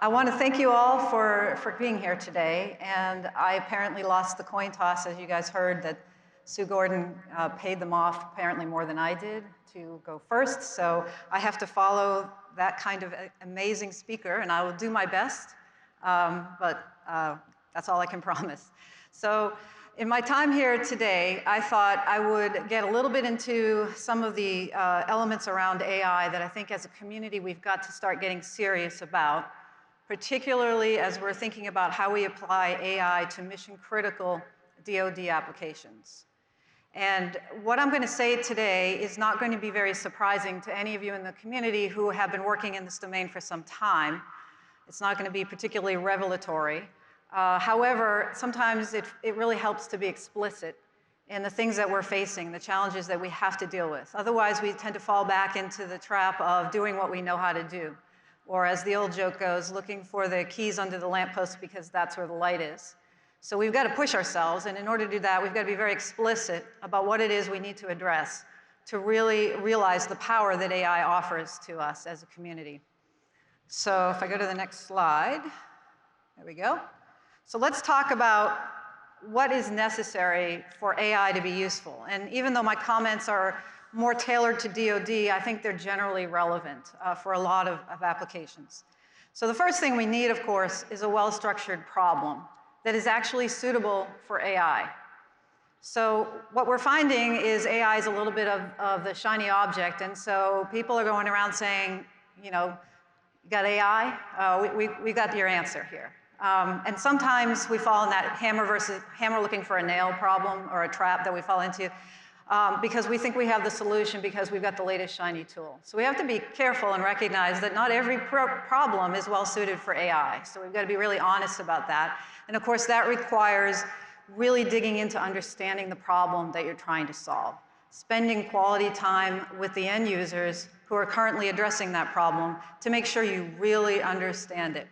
I want to thank you all for being here today. And I apparently lost the coin toss, as you guys heard, that Sue Gordon paid them off apparently more than I did to go first. So I have to follow that kind of amazing speaker, and I will do my best. But that's all I can promise. So in my time here today, I thought I would get a little bit into some of the elements around AI that I think as a community we've got to start getting serious about, particularly as we're thinking about how we apply AI to mission-critical DoD applications. And what I'm going to say today is not going to be very surprising to any of you in the community who have been working in this domain for some time. It's not going to be particularly revelatory. However, sometimes it really helps to be explicit in the things that we're facing, the challenges that we have to deal with. Otherwise, we tend to fall back into the trap of doing what we know how to do. Or as the old joke goes, looking for the keys under the lamppost because that's where the light is. So we've got to push ourselves, and in order to do that, we've got to be very explicit about what it is we need to address to really realize the power that AI offers to us as a community. So if I go to the next slide, there we go. So let's talk about what is necessary for AI to be useful. And even though my comments are more tailored to DoD, I think they're generally relevant for a lot of applications. So the first thing we need, of course, is a well-structured problem that is actually suitable for AI. So what we're finding is AI is a little bit of the shiny object, and so people are going around saying, you know, you got AI? We got your answer here. And sometimes we fall in that hammer looking for a nail problem or a trap that we fall into because we think we have the solution because we've got the latest shiny tool. So we have to be careful and recognize that not every problem is well suited for AI. So we've got to be really honest about that. And of course, that requires really digging into understanding the problem that you're trying to solve, spending quality time with the end users who are currently addressing that problem to make sure you really understand it.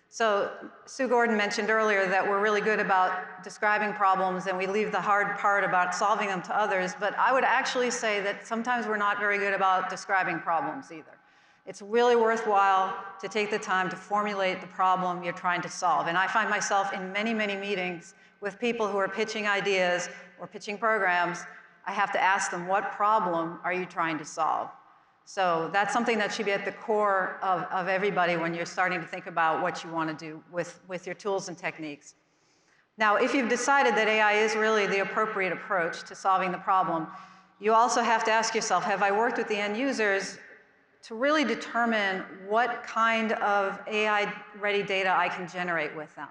So Sue Gordon mentioned earlier that we're really good about describing problems and we leave the hard part about solving them to others, but I would actually say that sometimes we're not very good about describing problems either. It's really worthwhile to take the time to formulate the problem you're trying to solve. And I find myself in many, many meetings with people who are pitching ideas or pitching programs. I have to ask them, what problem are you trying to solve? So that's something that should be at the core of everybody when you're starting to think about what you want to do with your tools and techniques. Now, if you've decided that AI is really the appropriate approach to solving the problem, you also have to ask yourself, have I worked with the end users to really determine what kind of AI-ready data I can generate with them?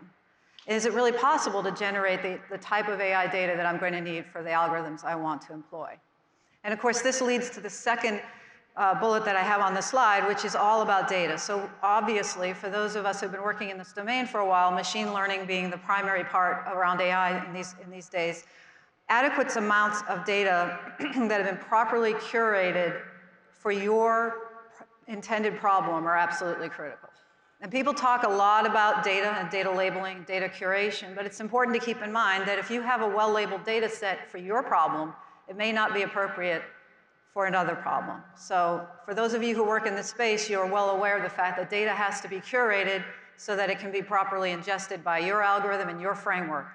Is it really possible to generate the type of AI data that I'm going to need for the algorithms I want to employ? And of course, this leads to the second bullet that I have on the slide, which is all about data. So obviously, for those of us who've been working in this domain for a while, machine learning being the primary part around AI in these days, adequate amounts of data that have been properly curated for your intended problem are absolutely critical. And people talk a lot about data and data labeling, data curation, but it's important to keep in mind that if you have a well-labeled data set for your problem, it may not be appropriate for another problem. So for those of you who work in this space, you're well aware of the fact that data has to be curated so that it can be properly ingested by your algorithm and your framework.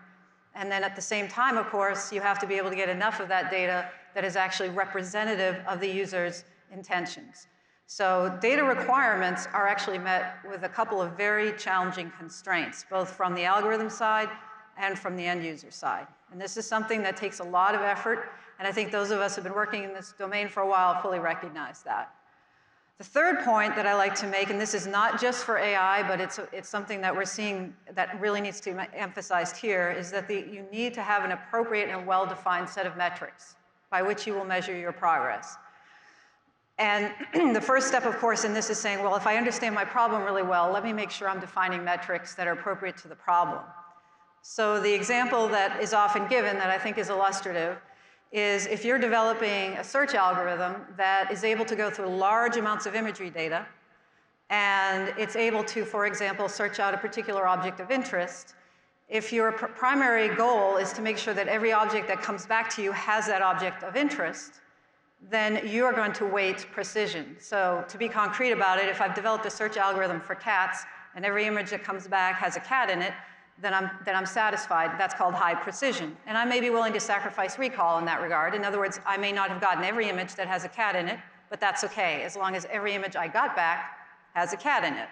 And then at the same time, of course, you have to be able to get enough of that data that is actually representative of the user's intentions. So data requirements are actually met with a couple of very challenging constraints, both from the algorithm side and from the end user side. And this is something that takes a lot of effort, and I think those of us who have been working in this domain for a while fully recognize that. The third point that I like to make, and this is not just for AI, but it's something that we're seeing that really needs to be emphasized here, is that you need to have an appropriate and well-defined set of metrics by which you will measure your progress. And the first step, of course, in this is saying, well, if I understand my problem really well, let me make sure I'm defining metrics that are appropriate to the problem. So the example that is often given that I think is illustrative is if you're developing a search algorithm that is able to go through large amounts of imagery data, and it's able to, for example, search out a particular object of interest, if your primary goal is to make sure that every object that comes back to you has that object of interest, then you're going to weight precision. So to be concrete about it, if I've developed a search algorithm for cats, and every image that comes back has a cat in it, then I'm satisfied. That's called high precision. And I may be willing to sacrifice recall in that regard. In other words, I may not have gotten every image that has a cat in it, but that's okay, as long as every image I got back has a cat in it.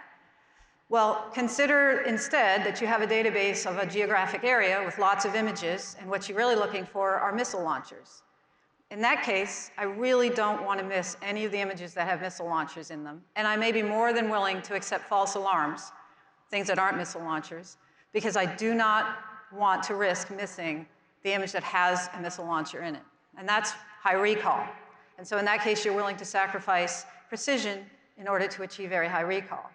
Well, consider instead that you have a database of a geographic area with lots of images, and what you're really looking for are missile launchers. In that case, I really don't want to miss any of the images that have missile launchers in them, and I may be more than willing to accept false alarms, things that aren't missile launchers, because I do not want to risk missing the image that has a missile launcher in it. And that's high recall. And so in that case, you're willing to sacrifice precision in order to achieve very high recall.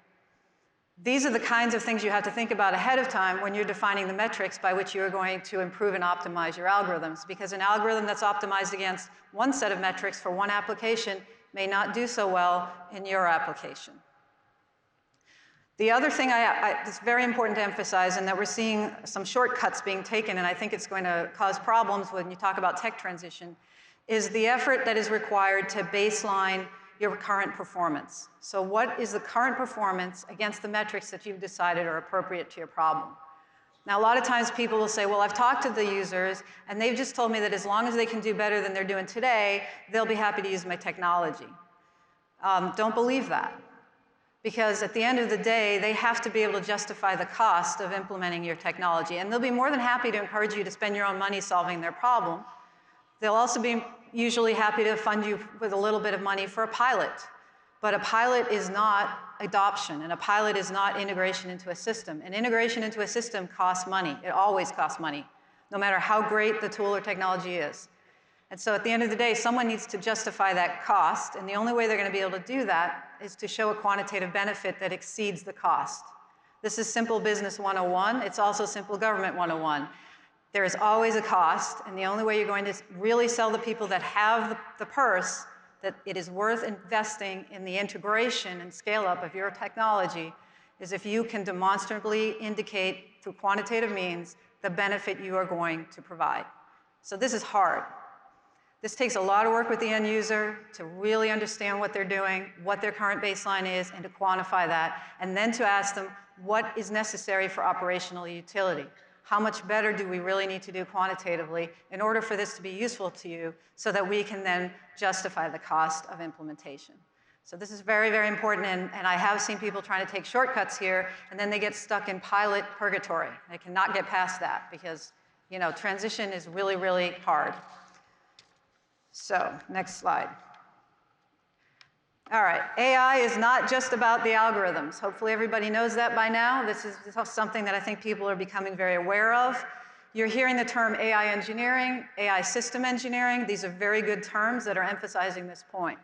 These are the kinds of things you have to think about ahead of time when you're defining the metrics by which you're going to improve and optimize your algorithms, because an algorithm that's optimized against one set of metrics for one application may not do so well in your application. The other thing it's very important to emphasize, and that we're seeing some shortcuts being taken, and I think it's going to cause problems when you talk about tech transition, is the effort that is required to baseline your current performance. So what is the current performance against the metrics that you've decided are appropriate to your problem? Now, a lot of times people will say, well, I've talked to the users, and they've just told me that as long as they can do better than they're doing today, they'll be happy to use my technology. Don't believe that. Because at the end of the day, they have to be able to justify the cost of implementing your technology. And they'll be more than happy to encourage you to spend your own money solving their problem. They'll also be usually happy to fund you with a little bit of money for a pilot. But a pilot is not adoption, and a pilot is not integration into a system. And integration into a system costs money. It always costs money, no matter how great the tool or technology is. And so at the end of the day, someone needs to justify that cost, and the only way they're going to be able to do that is to show a quantitative benefit that exceeds the cost. This is simple business 101. It's also simple government 101. There is always a cost, and the only way you're going to really sell the people that have the purse that it is worth investing in the integration and scale-up of your technology is if you can demonstrably indicate through quantitative means the benefit you are going to provide. So this is hard. This takes a lot of work with the end user to really understand what they're doing, what their current baseline is, and to quantify that, and then to ask them what is necessary for operational utility. How much better do we really need to do quantitatively in order for this to be useful to you so that we can then justify the cost of implementation? So this is very, very important, and I have seen people trying to take shortcuts here, and then they get stuck in pilot purgatory. They cannot get past that because, transition is really, really hard. So, next slide. All right, AI is not just about the algorithms. Hopefully everybody knows that by now. This is something that I think people are becoming very aware of. You're hearing the term AI engineering, AI system engineering. These are very good terms that are emphasizing this point.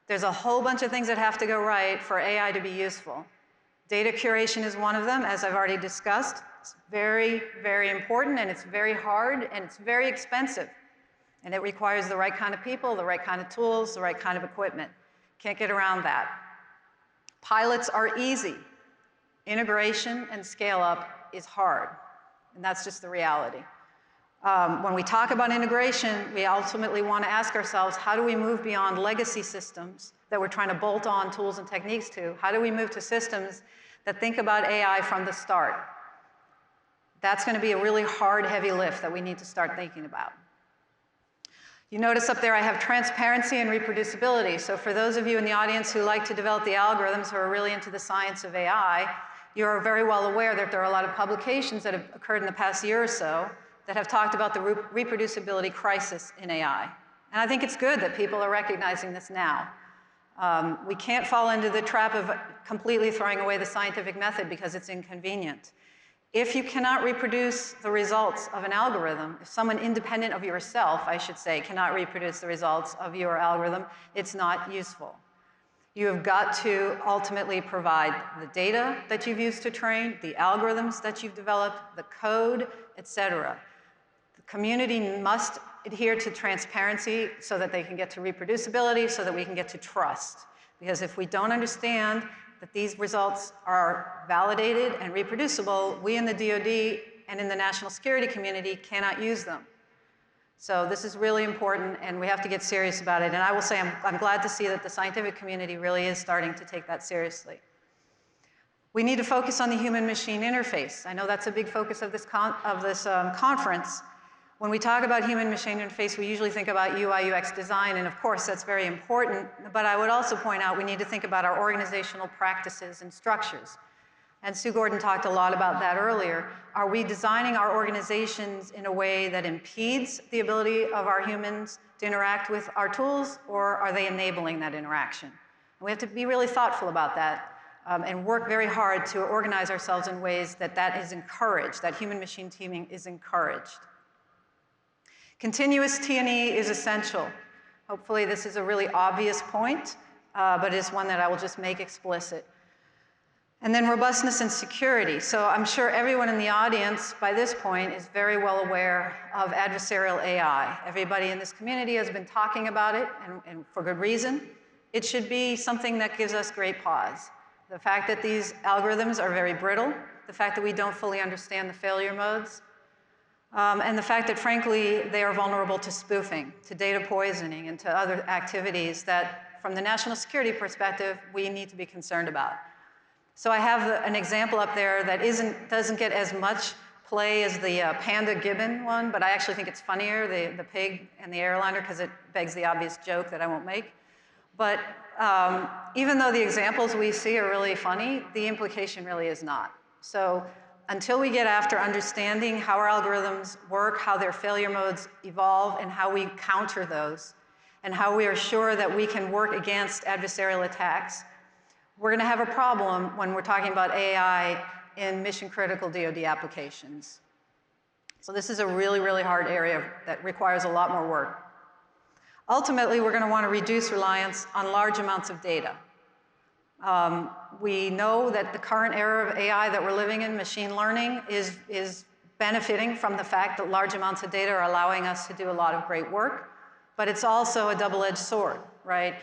There's a whole bunch of things that have to go right for AI to be useful. Data curation is one of them, as I've already discussed. It's very, very important, and it's very hard, and it's very expensive. And it requires the right kind of people, the right kind of tools, the right kind of equipment. Can't get around that. Pilots are easy. Integration and scale-up is hard, and that's just the reality. When we talk about integration, we ultimately want to ask ourselves, how do we move beyond legacy systems that we're trying to bolt on tools and techniques to? How do we move to systems that think about AI from the start? That's going to be a really hard, heavy lift that we need to start thinking about. You notice up there I have transparency and reproducibility. So for those of you in the audience who like to develop the algorithms, who are really into the science of AI, you're very well aware that there are a lot of publications that have occurred in the past year or so that have talked about the reproducibility crisis in AI. And I think it's good that people are recognizing this now. We can't fall into the trap of completely throwing away the scientific method because it's inconvenient. If you cannot reproduce the results of an algorithm, if someone independent of yourself, I should say, cannot reproduce the results of your algorithm, it's not useful. You have got to ultimately provide the data that you've used to train, the algorithms that you've developed, the code, etc. The community must adhere to transparency so that they can get to reproducibility, so that we can get to trust. Because if we don't understand that these results are validated and reproducible, we in the DoD and in the national security community cannot use them. So this is really important, and we have to get serious about it. And I will say I'm glad to see that the scientific community really is starting to take that seriously. We need to focus on the human-machine interface. I know that's a big focus of this conference. When we talk about human-machine interface, we usually think about UI, UX design, and of course that's very important, but I would also point out we need to think about our organizational practices and structures. And Sue Gordon talked a lot about that earlier. Are we designing our organizations in a way that impedes the ability of our humans to interact with our tools, or are they enabling that interaction? And we have to be really thoughtful about that. And work very hard to organize ourselves in ways that that is encouraged, that human-machine teaming is encouraged. Continuous T&E is essential. Hopefully this is a really obvious point, but it's one that I will just make explicit. And then robustness and security. So I'm sure everyone in the audience by this point is very well aware of adversarial AI. Everybody in this community has been talking about it, and for good reason. It should be something that gives us great pause. The fact that these algorithms are very brittle, the fact that we don't fully understand the failure modes, and the fact that, frankly, they are vulnerable to spoofing, to data poisoning, and to other activities that, from the national security perspective, we need to be concerned about. So I have an example up there that doesn't get as much play as the panda gibbon one, but I actually think it's funnier, the pig and the airliner, because it begs the obvious joke that I won't make. But even though the examples we see are really funny, the implication really is not. So until we get after understanding how our algorithms work, how their failure modes evolve, and how we counter those, and how we are sure that we can work against adversarial attacks, we're going to have a problem when we're talking about AI in mission-critical DoD applications. So this is a really, really hard area that requires a lot more work. Ultimately, we're going to want to reduce reliance on large amounts of data. We know that the current era of AI that we're living in, machine learning, is benefiting from the fact that large amounts of data are allowing us to do a lot of great work, but it's also a double-edged sword, right?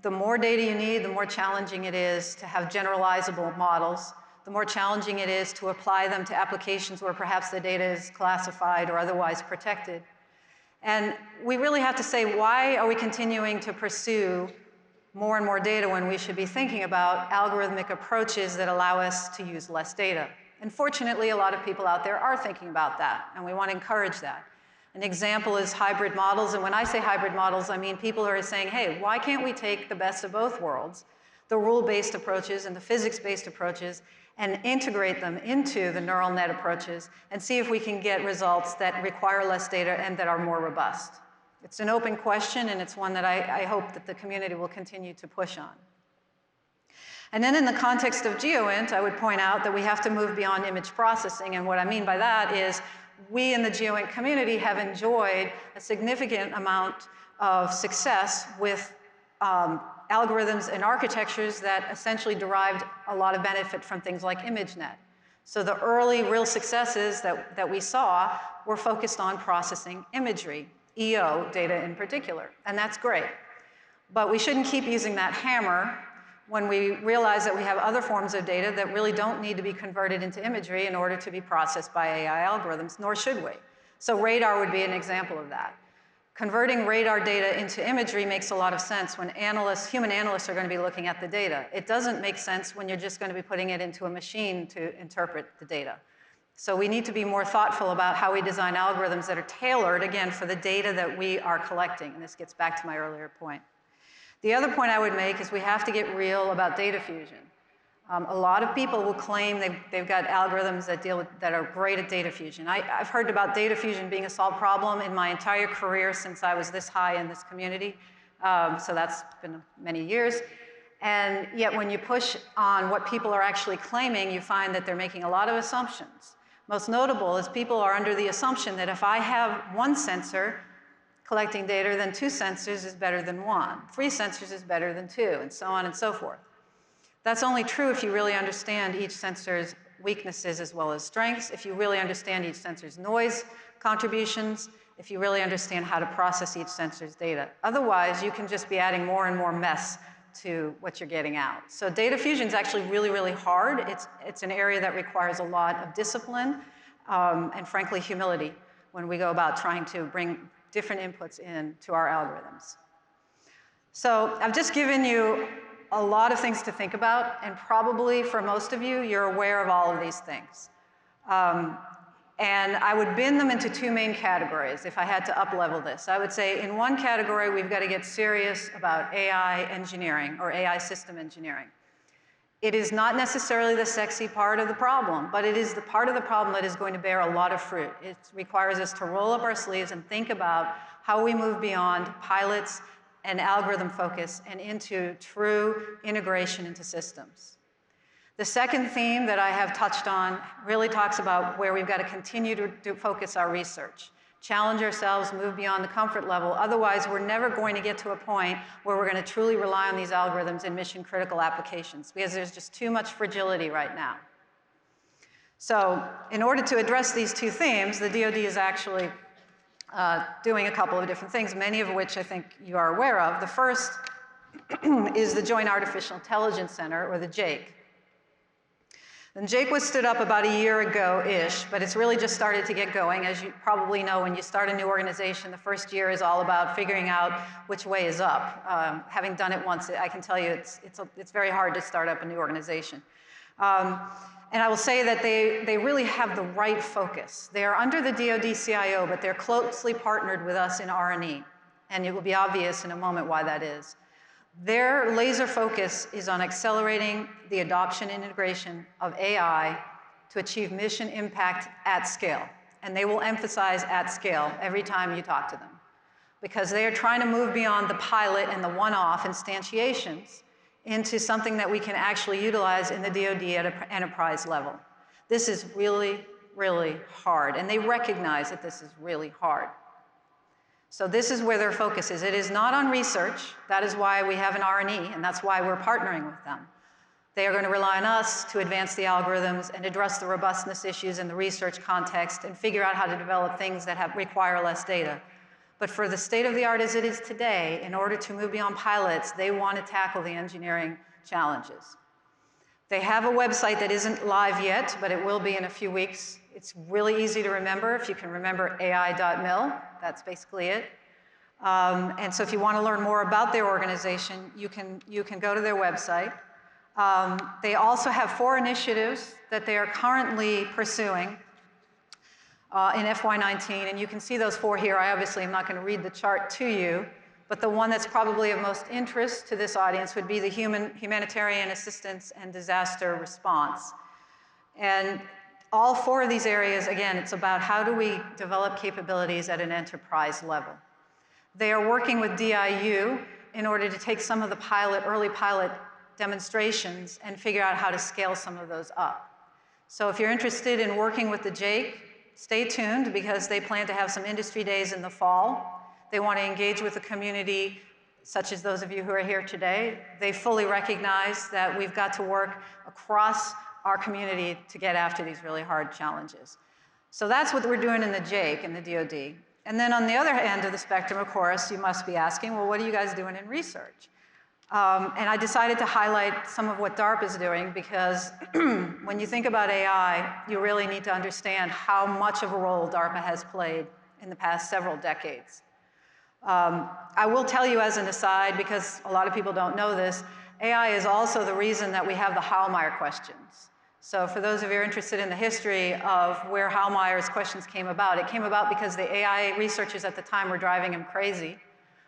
The more data you need, the more challenging it is to have generalizable models, the more challenging it is to apply them to applications where perhaps the data is classified or otherwise protected. And we really have to say, why are we continuing to pursue more and more data when we should be thinking about algorithmic approaches that allow us to use less data? And fortunately, a lot of people out there are thinking about that, and we want to encourage that. An example is hybrid models, and when I say hybrid models, I mean people who are saying, hey, why can't we take the best of both worlds, the rule-based approaches and the physics-based approaches, and integrate them into the neural net approaches and see if we can get results that require less data and that are more robust. It's an open question, and it's one that I hope that the community will continue to push on. And then in the context of GEOINT, I would point out that we have to move beyond image processing, and what I mean by that is we in the GEOINT community have enjoyed a significant amount of success with algorithms and architectures that essentially derived a lot of benefit from things like ImageNet. So the early real successes that we saw were focused on processing imagery, EO data in particular, and that's great. But we shouldn't keep using that hammer when we realize that we have other forms of data that really don't need to be converted into imagery in order to be processed by AI algorithms, nor should we. So radar would be an example of that. Converting radar data into imagery makes a lot of sense when human analysts are going to be looking at the data. It doesn't make sense when you're just going to be putting it into a machine to interpret the data. So we need to be more thoughtful about how we design algorithms that are tailored, again, for the data that we are collecting. And this gets back to my earlier point. The other point I would make is we have to get real about data fusion. A lot of people will claim they've got algorithms that are great at data fusion. I've heard about data fusion being a solved problem in my entire career since I was this high in this community. So that's been many years. And yet when you push on what people are actually claiming, you find that they're making a lot of assumptions. Most notable is people are under the assumption that if I have one sensor collecting data, then 2 sensors is better than 1. 3 sensors is better than 2, and so on and so forth. That's only true if you really understand each sensor's weaknesses as well as strengths, if you really understand each sensor's noise contributions, if you really understand how to process each sensor's data. Otherwise, you can just be adding more and more mess to what you're getting out. So data fusion is actually really, really hard. It's an area that requires a lot of discipline and, frankly, humility when we go about trying to bring different inputs into our algorithms. So I've just given you a lot of things to think about, and probably for most of you, you're aware of all of these things. And I would bin them into two main categories if I had to up-level this. I would say in one category, we've got to get serious about AI engineering or AI system engineering. It is not necessarily the sexy part of the problem, but it is the part of the problem that is going to bear a lot of fruit. It requires us to roll up our sleeves and think about how we move beyond pilots and algorithm focus and into true integration into systems. The second theme that I have touched on really talks about where we've got to continue to focus our research, challenge ourselves, move beyond the comfort level. Otherwise, we're never going to get to a point where we're going to truly rely on these algorithms in mission-critical applications, because there's just too much fragility right now. So in order to address these two themes, the DoD is actually doing a couple of different things, many of which I think you are aware of. The first is the Joint Artificial Intelligence Center, or the JAIC. And JAIC was stood up about a year ago-ish, but it's really just started to get going. As you probably know, when you start a new organization, the first year is all about figuring out which way is up. Having done it once, I can tell you it's very hard to start up a new organization. And I will say that they really have the right focus. They are under the DoD CIO, but they're closely partnered with us in R&E. And it will be obvious in a moment why that is. Their laser focus is on accelerating the adoption and integration of AI to achieve mission impact at scale. And they will emphasize at scale every time you talk to them, because they are trying to move beyond the pilot and the one-off instantiations into something that we can actually utilize in the DoD at an enterprise level. This is really, really hard, and they recognize that this is really hard. So this is where their focus is. It is not on research. That is why we have an R&E, and that's why we're partnering with them. They are going to rely on us to advance the algorithms and address the robustness issues in the research context and figure out how to develop things that require less data. But for the state of the art as it is today, in order to move beyond pilots, they want to tackle the engineering challenges. They have a website that isn't live yet, but it will be in a few weeks. It's really easy to remember. If you can remember AI.mil, that's basically it. And so if you want to learn more about their organization, you can go to their website. They also have 4 initiatives that they are currently pursuing in FY19, and you can see those 4 here. I obviously am not going to read the chart to you, but the one that's probably of most interest to this audience would be the humanitarian assistance and disaster response. And all 4 of these areas, again, it's about how do we develop capabilities at an enterprise level. They are working with DIU in order to take some of the early pilot demonstrations and figure out how to scale some of those up. So if you're interested in working with the JAIC, stay tuned, because they plan to have some industry days in the fall. They want to engage with the community, such as those of you who are here today. They fully recognize that we've got to work across our community to get after these really hard challenges. So that's what we're doing in the JAIC and the DoD. And then on the other end of the spectrum, of course, you must be asking, well, what are you guys doing in research? And I decided to highlight some of what DARPA is doing, because when you think about AI, you really need to understand how much of a role DARPA has played in the past several decades. I will tell you as an aside, because a lot of people don't know this, AI is also the reason that we have the Hallmeyer questions. So for those of you who are interested in the history of where Hallmeyer's questions came about, it came about because the AI researchers at the time were driving him crazy,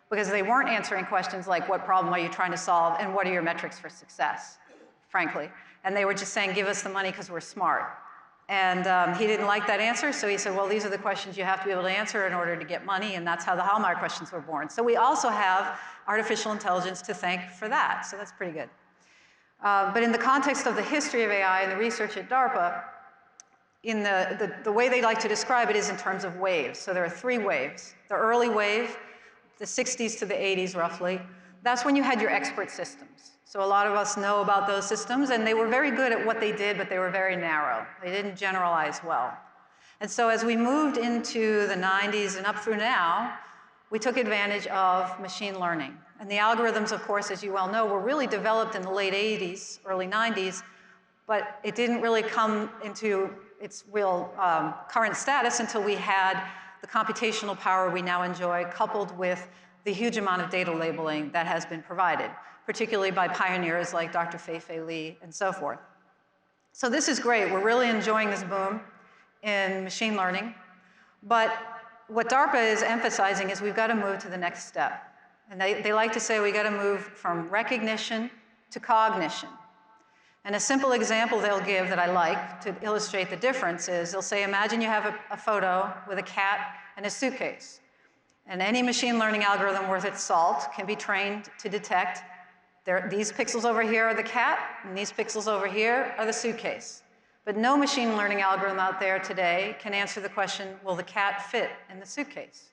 because they weren't answering questions like, what problem are you trying to solve, and what are your metrics for success, frankly. And they were just saying, give us the money because we're smart. And he didn't like that answer, so he said, well, these are the questions you have to be able to answer in order to get money, and that's how the Hallmeyer questions were born. So we also have artificial intelligence to thank for that, so that's pretty good. But in the context of the history of AI and the research at DARPA, in the way they like to describe it is in terms of waves. So there are 3 waves. The early wave, the 60s to the 80s roughly, that's when you had your expert systems. So a lot of us know about those systems, and they were very good at what they did, but they were very narrow. They didn't generalize well. And so as we moved into the 90s and up through now, we took advantage of machine learning. And the algorithms, of course, as you well know, were really developed in the late 80s, early 90s, but it didn't really come into its real current status until we had the computational power we now enjoy, coupled with the huge amount of data labeling that has been provided. particularly by pioneers like Dr. Fei-Fei Li and so forth. So this is great. We're really enjoying this boom in machine learning. But what DARPA is emphasizing is we've got to move to the next step. And they like to say we got to move from recognition to cognition. And a simple example they'll give that I like to illustrate the difference is they'll say, imagine you have a photo with a cat and a suitcase. And any machine learning algorithm worth its salt can be trained to detect these pixels over here are the cat, and these pixels over here are the suitcase. But no machine learning algorithm out there today can answer the question, will the cat fit in the suitcase?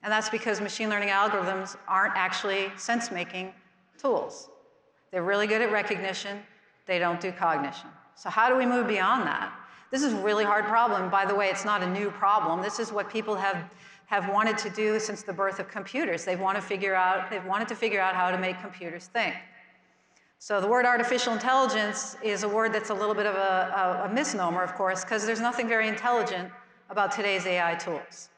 And that's because machine learning algorithms aren't actually sense-making tools. They're really good at recognition. They don't do cognition. So how do we move beyond that? This is a really hard problem. By the way, it's not a new problem. This is what people have wanted to do since the birth of computers. They've wanted to figure out how to make computers think. So the word artificial intelligence is a word that's a little bit of a misnomer, of course, because there's nothing very intelligent about today's AI tools.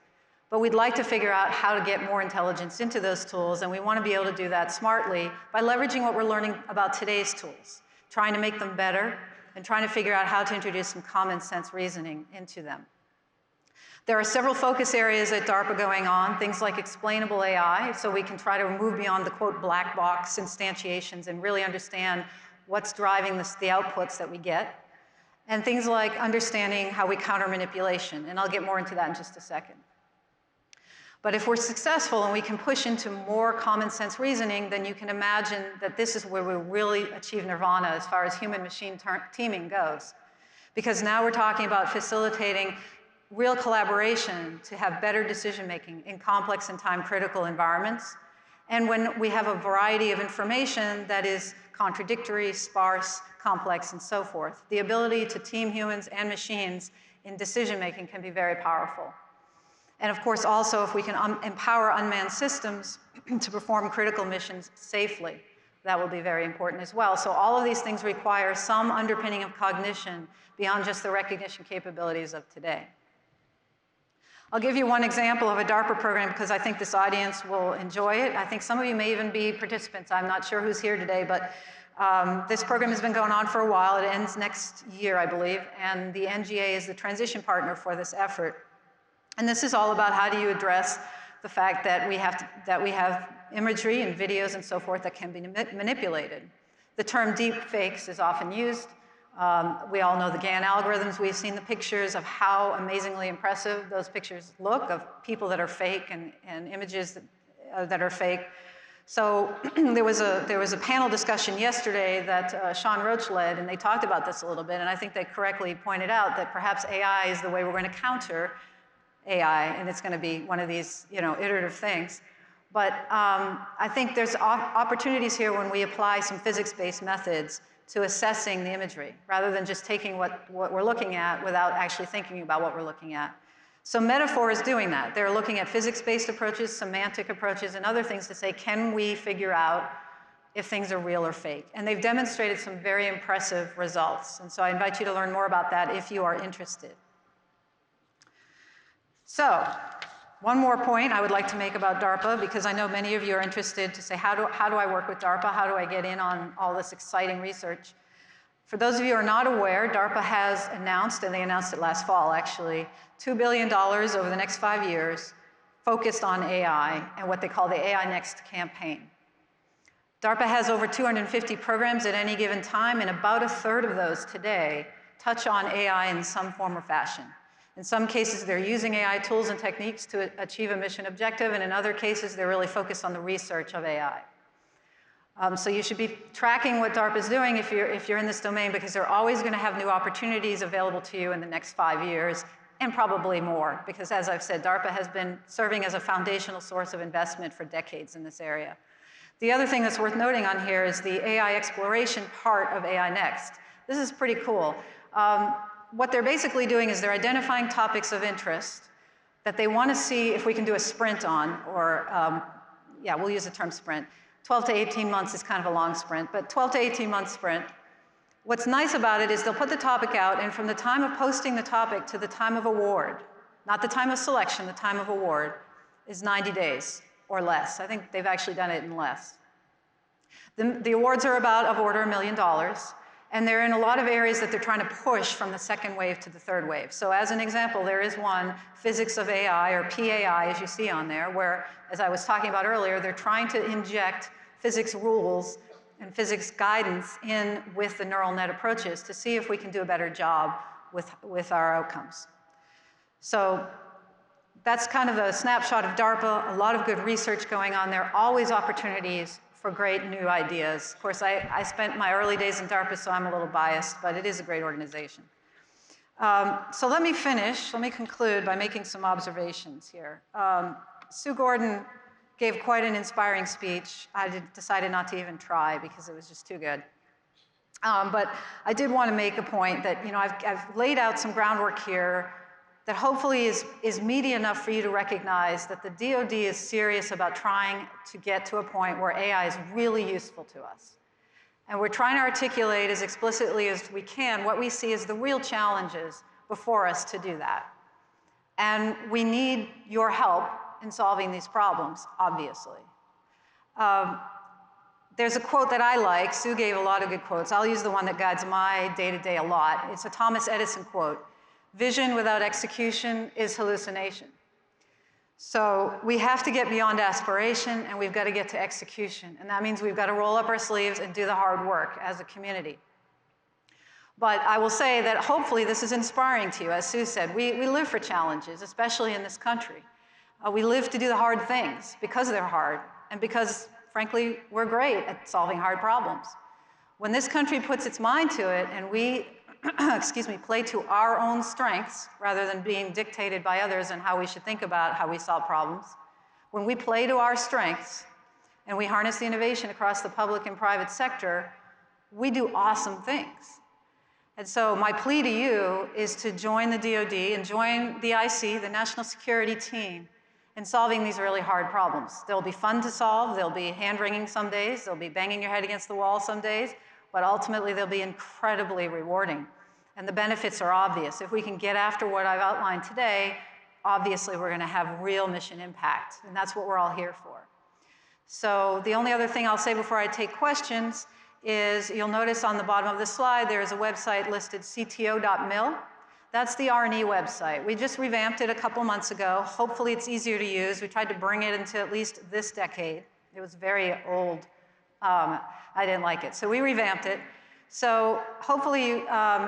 But we'd like to figure out how to get more intelligence into those tools, and we want to be able to do that smartly by leveraging what we're learning about today's tools, trying to make them better, and trying to figure out how to introduce some common sense reasoning into them. There are several focus areas at DARPA going on, things like explainable AI, so we can try to move beyond the, quote, black box instantiations and really understand what's driving the outputs that we get, and things like understanding how we counter manipulation, and I'll get more into that in just a second. But if we're successful and we can push into more common sense reasoning, then you can imagine that this is where we really achieve nirvana as far as human-machine teaming goes. Because now we're talking about facilitating real collaboration to have better decision-making in complex and time-critical environments. And when we have a variety of information that is contradictory, sparse, complex, and so forth, the ability to team humans and machines in decision-making can be very powerful. And of course, also, if we can empower unmanned systems to perform critical missions safely, that will be very important as well. So all of these things require some underpinning of cognition beyond just the recognition capabilities of today. I'll give you one example of a DARPA program because I think this audience will enjoy it. I think some of you may even be participants. I'm not sure who's here today, but this program has been going on for a while. It ends next year, I believe, and the NGA is the transition partner for this effort. And this is all about how do you address the fact that we have imagery and videos and so forth that can be manipulated. The term deep fakes is often used. We all know the GAN algorithms. We've seen the pictures of how amazingly impressive those pictures look of people that are fake and images that are fake. So there was a panel discussion yesterday that Sean Roach led, and they talked about this a little bit, and I think they correctly pointed out that perhaps AI is the way we're going to counter AI, and it's going to be one of these, iterative things. But I think there's opportunities here when we apply some physics-based methods to assessing the imagery, rather than just taking what we're looking at without actually thinking about what we're looking at. So Metaphor is doing that. They're looking at physics-based approaches, semantic approaches, and other things to say, can we figure out if things are real or fake? And they've demonstrated some very impressive results. And so I invite you to learn more about that if you are interested. So, one more point I would like to make about DARPA, because I know many of you are interested to say, how do I work with DARPA? How do I get in on all this exciting research? For those of you who are not aware, DARPA has announced, and they announced it last fall actually, $2 billion over the next 5 years focused on AI and what they call the AI Next campaign. DARPA has over 250 programs at any given time, and about a third of those today touch on AI in some form or fashion. In some cases, they're using AI tools and techniques to achieve a mission objective, and in other cases, they're really focused on the research of AI. So you should be tracking what DARPA is doing if you're in this domain, because they're always going to have new opportunities available to you in the next 5 years, and probably more, because as I've said, DARPA has been serving as a foundational source of investment for decades in this area. The other thing that's worth noting on here is the AI exploration part of AI Next. This is pretty cool. What they're basically doing is they're identifying topics of interest that they want to see if we can do a sprint on, or yeah, we'll use the term sprint. 12 to 18 months is kind of a long sprint, but 12 to 18 month sprint. What's nice about it is they'll put the topic out, and from the time of posting the topic to the time of award, not the time of selection, the time of award, is 90 days or less. I think they've actually done it in less. The awards are about of order $1 million, and they're in a lot of areas that they're trying to push from the second wave to the third wave. So as an example, there is one, Physics of AI, or PAI, as you see on there, where, as I was talking about earlier, they're trying to inject physics rules and physics guidance in with the neural net approaches to see if we can do a better job with our outcomes. So that's kind of a snapshot of DARPA, a lot of good research going on there, always opportunities for great new ideas. Of course, I spent my early days in DARPA, so I'm a little biased, but it is a great organization. So let me conclude by making some observations here. Sue Gordon gave quite an inspiring speech. I decided not to even try because it was just too good. But I did want to make a point that, I've laid out some groundwork here that hopefully is meaty enough for you to recognize that the DoD is serious about trying to get to a point where AI is really useful to us. And we're trying to articulate as explicitly as we can what we see as the real challenges before us to do that. And we need your help in solving these problems, obviously. There's a quote that I like. Sue gave a lot of good quotes. I'll use the one that guides my day-to-day a lot. It's a Thomas Edison quote. Vision without execution is hallucination. So we have to get beyond aspiration, and we've got to get to execution. And that means we've got to roll up our sleeves and do the hard work as a community. But I will say that hopefully this is inspiring to you. As Sue said, we live for challenges, especially in this country. We live to do the hard things because they're hard, and because, frankly, we're great at solving hard problems. When this country puts its mind to it and we play to our own strengths rather than being dictated by others and how we should think about how we solve problems. When we play to our strengths and we harness the innovation across the public and private sector, we do awesome things. And so my plea to you is to join the DoD and join the IC, the National Security Team, in solving these really hard problems. They'll be fun to solve, they'll be hand-wringing some days, they'll be banging your head against the wall some days, but ultimately they'll be incredibly rewarding. And the benefits are obvious. If we can get after what I've outlined today, obviously we're gonna have real mission impact, and that's what we're all here for. So the only other thing I'll say before I take questions is you'll notice on the bottom of the slide there is a website listed cto.mil. That's the R&E website. We just revamped it a couple months ago. Hopefully it's easier to use. We tried to bring it into at least this decade. It was very old. I didn't like it, so we revamped it. So hopefully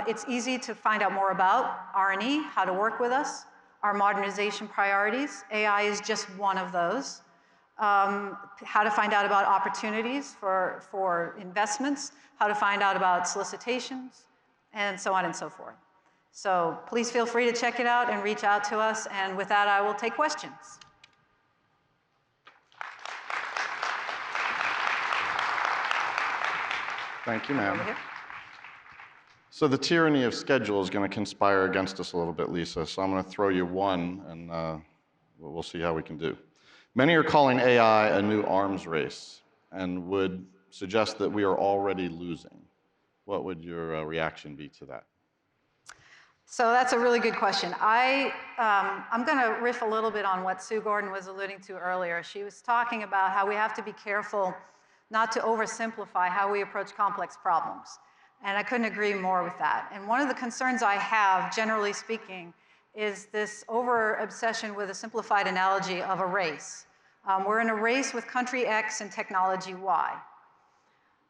it's easy to find out more about R&E, how to work with us, our modernization priorities. AI is just one of those. How to find out about opportunities for investments, how to find out about solicitations, and so on and so forth. So please feel free to check it out and reach out to us. And with that, I will take questions. Thank you, ma'am. So the tyranny of schedule is going to conspire against us a little bit, Lisa. So I'm going to throw you one, and we'll see how we can do. Many are calling AI a new arms race and would suggest that we are already losing. What would your reaction be to that? So that's a really good question. I'm going to riff a little bit on what Sue Gordon was alluding to earlier. She was talking about how we have to be careful not to oversimplify how we approach complex problems. And I couldn't agree more with that. And one of the concerns I have, generally speaking, is this over-obsession with a simplified analogy of a race. We're in a race with country X and technology Y.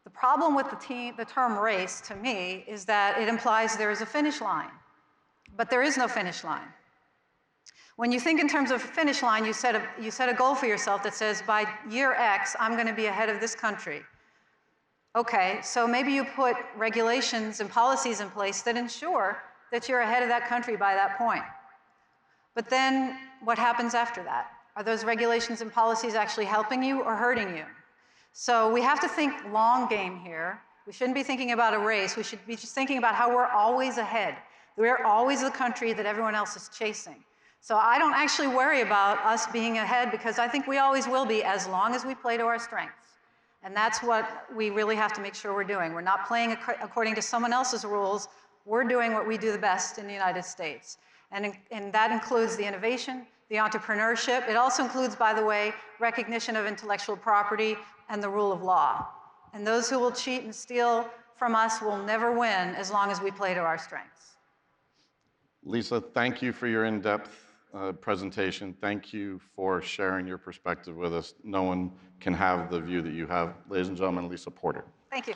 The problem with the term race, to me, is that it implies there is a finish line. But there is no finish line. When you think in terms of a finish line, you set a goal for yourself that says, by year X, I'm going to be ahead of this country. Okay, so maybe you put regulations and policies in place that ensure that you're ahead of that country by that point. But then what happens after that? Are those regulations and policies actually helping you or hurting you? So we have to think long game here. We shouldn't be thinking about a race. We should be just thinking about how we're always ahead. We're always the country that everyone else is chasing. So I don't actually worry about us being ahead because I think we always will be as long as we play to our strengths. And that's what we really have to make sure we're doing. We're not playing according to someone else's rules. We're doing what we do the best in the United States. And that includes the innovation, the entrepreneurship. It also includes, by the way, recognition of intellectual property and the rule of law. And those who will cheat and steal from us will never win as long as we play to our strengths. Lisa, thank you for your in-depth presentation. Thank you for sharing your perspective with us. No one can have the view that you have. Ladies and gentlemen, Lisa Porter. Thank you.